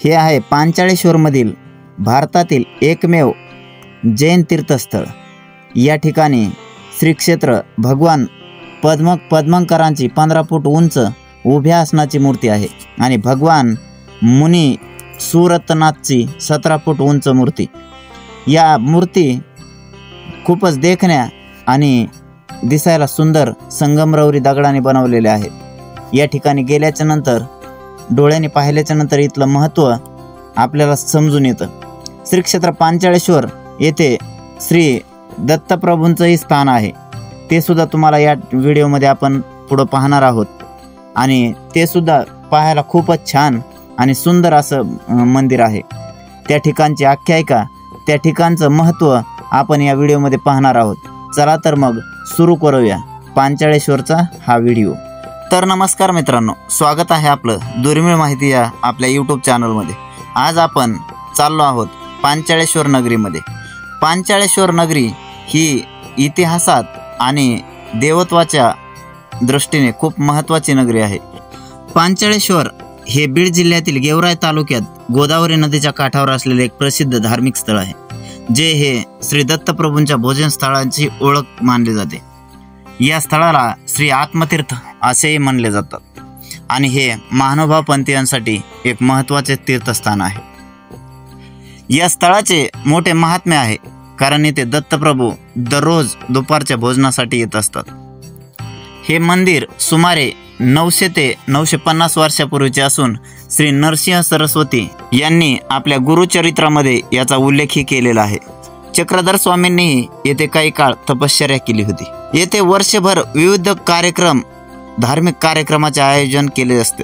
हे आहे पांचाळेश्वरमधील भारतातील एकमेव जैन तीर्थस्थळ। या ठिकाणी श्री क्षेत्र भगवान पद्मंकरांची 15 फूट उंच उभ्या आसनाची मूर्ती आहे आणि भगवान मुनी सुरतनाथची 17 फूट उंच मूर्ती। या मूर्ती खूपच देखण्या आणि दिसायला सुंदर संगमरवरी दगडाने बनवलेल्या आहेत। या ठिकाणी गेल्याच्या नंतर डोळ्याने पाहिल्याच्या नंतर इथलं महत्त्व आपल्याला समजून येतं। श्री क्षेत्र पांचाळेश्वर येथे श्री दत्तप्रभूंचंही स्थान आहे, ते सुद्धा तुम्हाला या व्हिडिओमध्ये आपण पुढं पाहणार आहोत आणि ते सुद्धा पाहायला खूपच छान आणि सुंदर असं मंदिर आहे। त्या ठिकाणची आख्यायिका, त्या ठिकाणचं महत्त्व आपण या व्हिडिओमध्ये पाहणार आहोत। चला तर मग सुरू करूया पांचाळेश्वरचा हा व्हिडिओ। तर नमस्कार मित्रांनो, स्वागत आहे आपलं दुर्मिळ माहिती या आपल्या यूट्यूब चॅनलमध्ये। आज आपण चाललो आहोत पांचाळेश्वर नगरीमध्ये। पांचाळेश्वर नगरी ही इतिहासात आणि देवत्वाच्या दृष्टीने खूप महत्त्वाची नगरी आहे। पांचाळेश्वर हे बीड जिल्ह्यातील गेवराई तालुक्यात गोदावरी नदीच्या काठावर असलेले एक प्रसिद्ध धार्मिक स्थळ आहे, जे हे श्री दत्तप्रभूंच्या भोजन स्थळांची ओळख मानले जाते। या स्थळाला श्री आत्मतीर्थ असेही म्हणले जातात आणि हे महानुभाव पंथीयांसाठी एक महत्त्वाचे तीर्थस्थान आहे। या स्थळाचे मोठे महात्म्य आहे, कारण येथे दत्तप्रभू दररोज दुपारच्या भोजनासाठी येत असतात। हे मंदिर सुमारे 900 ते 950 वर्षापूर्वीचे असून श्री नरसिंह सरस्वती यांनी आपल्या गुरुचरित्रामध्ये याचा उल्लेखही केलेला आहे। चक्रधर स्वामींनीही येथे काही काळ तपश्चर्या केली होती। येथे वर्षभर विविध धार्मिक कार्यक्रमाचे आयोजन केले असते।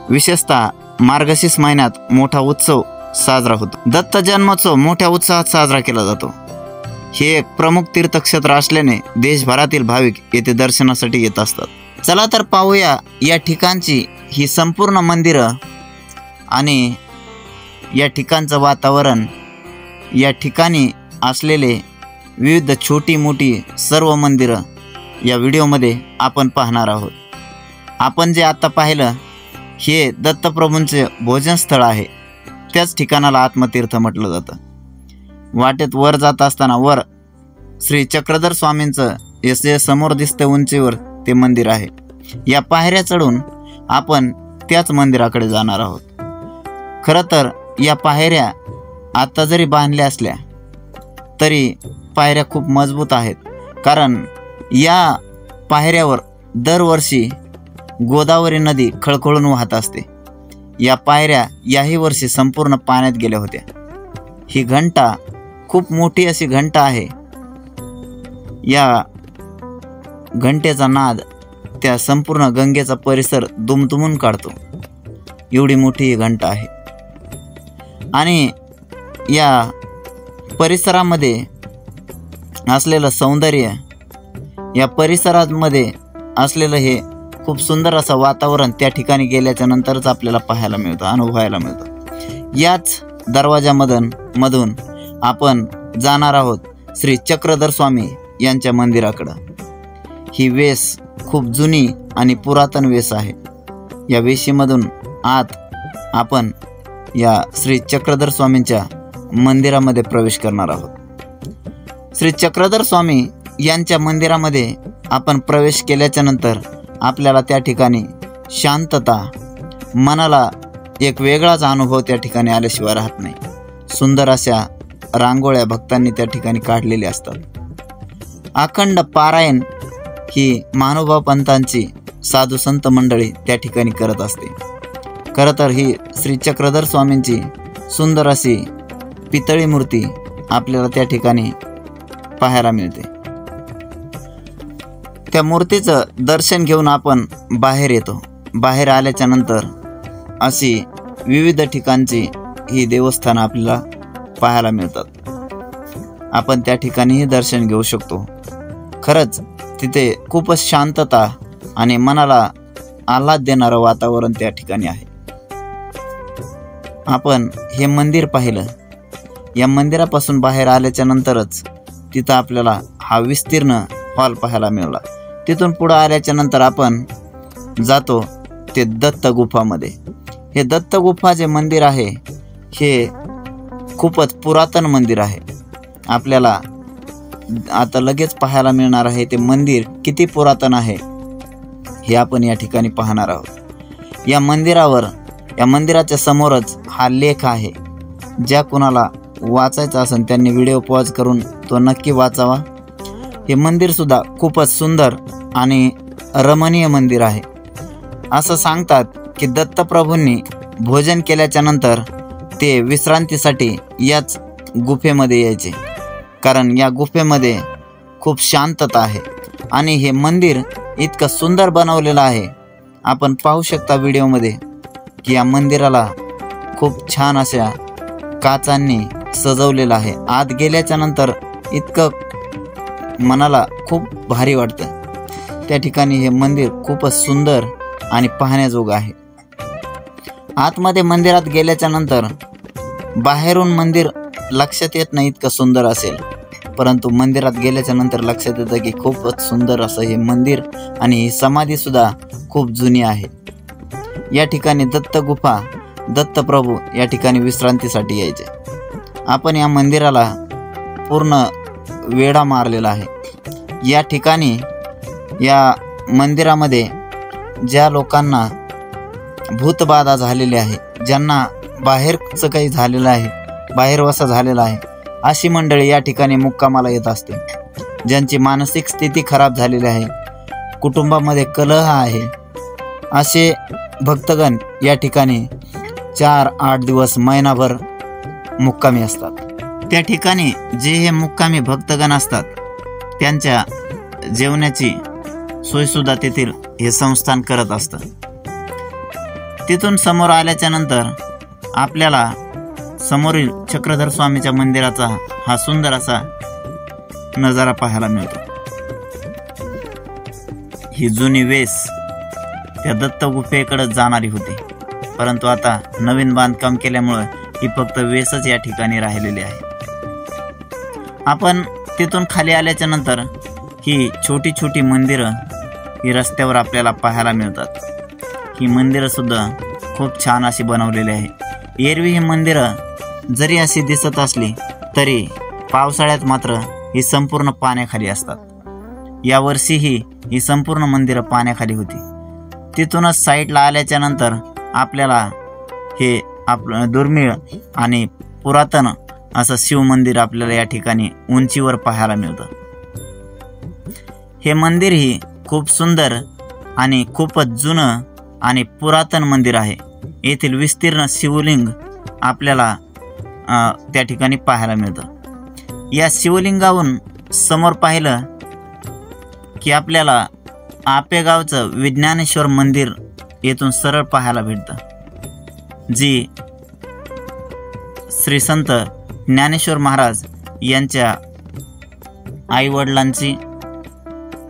विशेषतः मार्गशीर्ष महिन्यात मोठा उत्सव साजरा होतो। दत्त जन्मोत्सव मोठ्या उत्साहात साजरा केला जातो। हे एक प्रमुख तीर्थक्षेत्र असल्याने देशभरातील भाविक येथे दर्शनासाठी येत असतात। चला तर पाहूया या ठिकाणची ही संपूर्ण मंदिरं आणि या ठिकाणचं वातावरण, या ठिकाणी असलेले विविध छोटी मोठी सर्व मंदिरं या व्हिडिओमध्ये आपण पाहणार आहोत। आपण जे आता पाहिलं हे दत्तप्रभूंचे भोजन स्थळ आहे, त्याच ठिकाणाला आत्मतीर्थ म्हटलं जातं। वाटेत वर जात असताना वर श्री चक्रधर स्वामींचं जे समोर दिसते उंचीवर ते मंदिर आहे। या पायऱ्या चढून आपण त्याच मंदिराकडे जाणार आहोत। खरं तर या पायऱ्या आता जरी बांधल्या असल्या तरी पायऱ्या खूप मजबूत आहेत, कारण या पायऱ्यावर दरवर्षी गोदावरी नदी खळखळून वाहत असते। या पायऱ्या याही वर्षी संपूर्ण पाण्यात गेल्या होत्या। ही घंटा खूप मोठी अशी घंटा आहे। या घंटेचा नाद त्या संपूर्ण गंगेचा परिसर दुमदुमून काढतो, एवढी मोठी ही घंटा आहे। आणि या परिसरामध्ये असलेलं सौंदर्य, या परिसरामध्ये असलेलं हे खूप सुंदर असं वातावरण त्या ठिकाणी गेल्याच्या नंतरच आपल्याला पाहायला मिळतं, अनुभवायला मिळतं। याच दरवाजामधून आपण जाणार आहोत श्री चक्रधर स्वामी यांच्या मंदिराकडं। ही वेस खूप जुनी आणि पुरातन वेस आहे। या वेशीमधून आत आपण या श्री चक्रधर स्वामींच्या मंदिरामध्ये प्रवेश करणार आहोत। श्री चक्रधर स्वामी यांच्या मंदिरामध्ये आपण प्रवेश केल्याच्या नंतर आपल्याला त्या ठिकाणी शांतता, मनाला एक वेगळाच अनुभव त्या ठिकाणी आल्याशिवाय राहत नाही। सुंदर अशा रांगोळ्या भक्तांनी त्या ठिकाणी काढलेल्या असतात। अखंड पारायण ही महानुभाव पंथांची साधू संत मंडळी त्या ठिकाणी करत असते। खरं तर ही श्री चक्रधर स्वामींची सुंदर अशी पितळी मूर्ती आपल्याला त्या ठिकाणी पाहायला मिळते। त्या मूर्तीचं दर्शन घेऊन आपण बाहेर येतो। बाहेर आल्याच्या नंतर अशी विविध ठिकाणची ही देवस्थानं आपल्याला पाहायला मिळतात। आपण त्या ठिकाणीही दर्शन घेऊ शकतो। खरंच तिथे खूपच शांतता आणि मनाला आल्हाद देणारं वातावरण त्या ठिकाणी आहे। आपण हे मंदिर पाहिलं, या मंदिरापासून बाहेर आल्याच्या नंतरच तिथं आपल्याला हा विस्तीर्ण हॉल पाहायला मिळाला। तिथून पुढे आल्याच्या नंतर आपण जातो ते दत्त गुफामध्ये। हे दत्त गुफा जे मंदिर आहे हे खूपच पुरातन मंदिर आहे। आपल्याला आता लगेच पाहायला मिळणार आहे ते मंदिर किती पुरातन आहे हे आपण या ठिकाणी पाहणार आहोत। या मंदिराच्या समोरच हा लेख आहे। ज्या कुणाला वाचायचा असेल त्यांनी व्हिडिओ पॉज करून तो नक्की वाचावा। हे मंदिर सुद्धा खूपच सुंदर आणि रमणीय मंदिर आहे। असं सांगतात की दत्तप्रभूंनी भोजन केल्याच्या नंतर ते विश्रांतीसाठी याच गुफेमध्ये यायचे, कारण या गुफेमध्ये खूप शांतता आहे आणि हे मंदिर इतकं सुंदर बनवलेलं आहे। आपण पाहू शकता व्हिडिओमध्ये की या मंदिराला खूप छान अशा काचांनी सजवलेलं आहे। आत गेल्याच्या नंतर इतकं मनाला खूप भारी वाटतं। त्या ठिकाणी हे मंदिर खूपच सुंदर आणि पाहण्याजोगं आहे। आतमध्ये मंदिरात गेल्याच्या नंतर बाहेरून मंदिर लक्षात येत नाही इतकं सुंदर असेल, परंतु मंदिरात गेल्याच्या नंतर लक्षात येतं की खूपच सुंदर असं हे मंदिर आणि ही समाधी सुद्धा खूप जुनी आहे। या ठिकाणी दत्त गुफा दत्तप्रभू या ठिकाणी विश्रांतीसाठी यायचे। आपण या मंदिराला पूर्ण वेढा मारलेला आहे। या ठिकाणी या मंदिरामध्ये ज्या लोकांना भूतबाधा झालेली आहे, ज्यांना बाहेरचं काही झालेलं आहे, बाहेरवसा झालेला आहे, अशी मंडळी या ठिकाणी मुक्कामाला येत असते। ज्यांची मानसिक स्थिती खराब झालेली आहे, कुटुंबामध्ये कलह आहे, असे भक्तगण या ठिकाणी 4-8 दिवस महिनाभर मुक्कामी असतात। त्या ठिकाणी जे हे मुक्कामी भक्तगण असतात त्यांच्या जेवणाची सोयसुद्धा तेथील हे संस्थान करत असतं। तिथून समोर आल्याच्या नंतर आपल्याला समोरील चक्रधर स्वामीच्या मंदिराचा हा सुंदर असा नजारा पाहायला मिळतो। ही जुनी वेस त्या दत्त गुफेकडे जाणारी होती, परंतु आता नवीन बांधकाम केल्यामुळे ही फक्त वेसच या ठिकाणी राहिलेली आहे। आपण तिथून खाली आल्याच्या नंतर ही छोटी छोटी मंदिरं ही रस्त्यावर आपल्याला पाहायला मिळतात। ही मंदिरं सुद्धा खूप छान अशी बनवलेली आहे। एरवी ही मंदिरं जरी अशी दिसत असली तरी पावसाळ्यात मात्र ही संपूर्ण पाण्याखाली असतात। यावर्षीही ही संपूर्ण मंदिरं पाण्याखाली होती। तिथूनच साईडला आल्याच्या नंतर आपल्याला हे आपलं दुर्मिळ आणि पुरातन असं शिवमंदिर आपल्याला या ठिकाणी उंचीवर पाहायला मिळतं। हे मंदिर ही खूप सुंदर आणि खूपच जुनं आणि पुरातन मंदिर आहे। येथील विस्तीर्ण शिवलिंग आपल्याला त्या ठिकाणी पाहायला मिळतं। या शिवलिंगाहून समोर पाहिलं की आपल्याला आपेगावचं विज्ञानेश्वर मंदिर येथून सरळ पाहायला भेटतं, जी श्री संत ज्ञानेश्वर महाराज यांच्या आईवडिलांची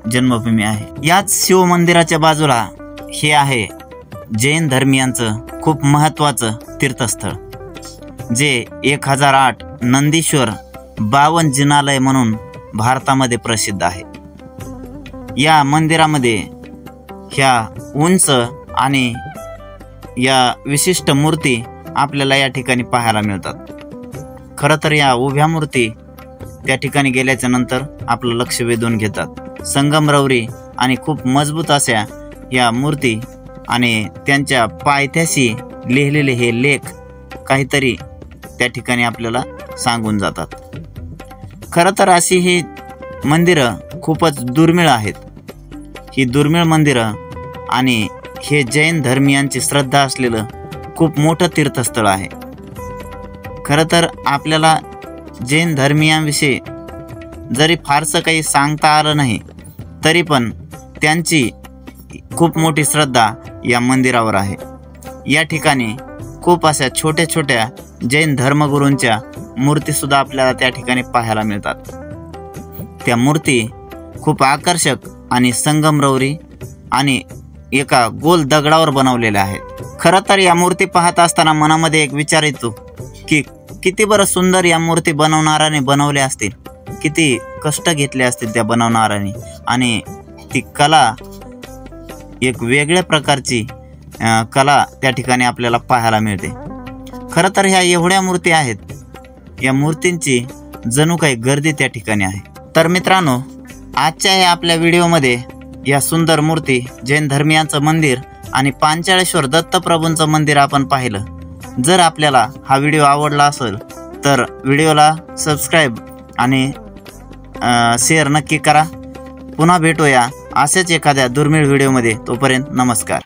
जन्मभूमी आहे। याच शिवमंदिराच्या बाजूला हे आहे जैन धर्मियांचं खूप महत्त्वाचं तीर्थस्थळ, जे 1008 नंदीश्वर 52 जिनालय म्हणून भारतामध्ये प्रसिद्ध आहे। या मंदिरामध्ये ह्या उंच आणि या विशिष्ट मूर्ती आपल्याला या ठिकाणी पाहायला मिळतात। खरं तर या उभ्या मूर्ती त्या ठिकाणी गेल्याच्या नंतर आपलं लक्ष वेधून घेतात। संगमरवरी आणि खूप मजबूत अशा या मूर्ती आणि त्यांच्या पायथ्याशी लिहिलेले हे लेख काहीतरी त्या ठिकाणी आपल्याला सांगून जातात। खरं तर अशी ही मंदिरं खूपच दुर्मिळ आहेत। ही दुर्मिळ मंदिरं आणि हे जैन धर्मियांची श्रद्धा असलेलं खूप मोठं तीर्थस्थळ आहे। खरं तर आपल्याला जैन धर्मियांविषयी जरी फारसं काही सांगता आलं नाही तरी पण त्यांची खूप मोठी श्रद्धा या मंदिरावर आहे। या ठिकाणी खूप अशा छोट्या छोट्या जैन धर्मगुरूंच्या मूर्तीसुद्धा आपल्याला त्या ठिकाणी पाहायला मिळतात। त्या मूर्ती खूप आकर्षक आणि संगमरवरी आणि एका गोल दगडावर बनवलेल्या आहेत। खरं तर या मूर्ती पाहत असताना मनामध्ये एक विचार येतो की किती बरं सुंदर या मूर्ती बनवणाऱ्याने बनवल्या असतील, किती कष्ट घेतले असतील त्या बनवणाऱ्याने, आणि ती कला एक वेगळ्या प्रकारची कला त्या ठिकाणी आपल्याला पाहायला मिळते. खरं तर ह्या एवढ्या मूर्ती आहेत, या मूर्तींची जणू काही गर्दी त्या ठिकाणी आहे. तर मित्रांनो, आजच्या या आपल्या व्हिडिओमध्ये या सुंदर मूर्ती, जैन धर्मियांचं मंदिर आणि पांचाळेश्वर दत्तप्रभूंचं मंदिर आपण पाहिलं. जर आपल्याला हा व्हिडिओ आवडला असेल तर व्हिडिओला सबस्क्राईब आणि शेअर नक्की करा. पुन्हा भेटूया असेच एखाद्या दुर्मिळ व्हिडिओमध्ये. तोपर्यंत नमस्कार.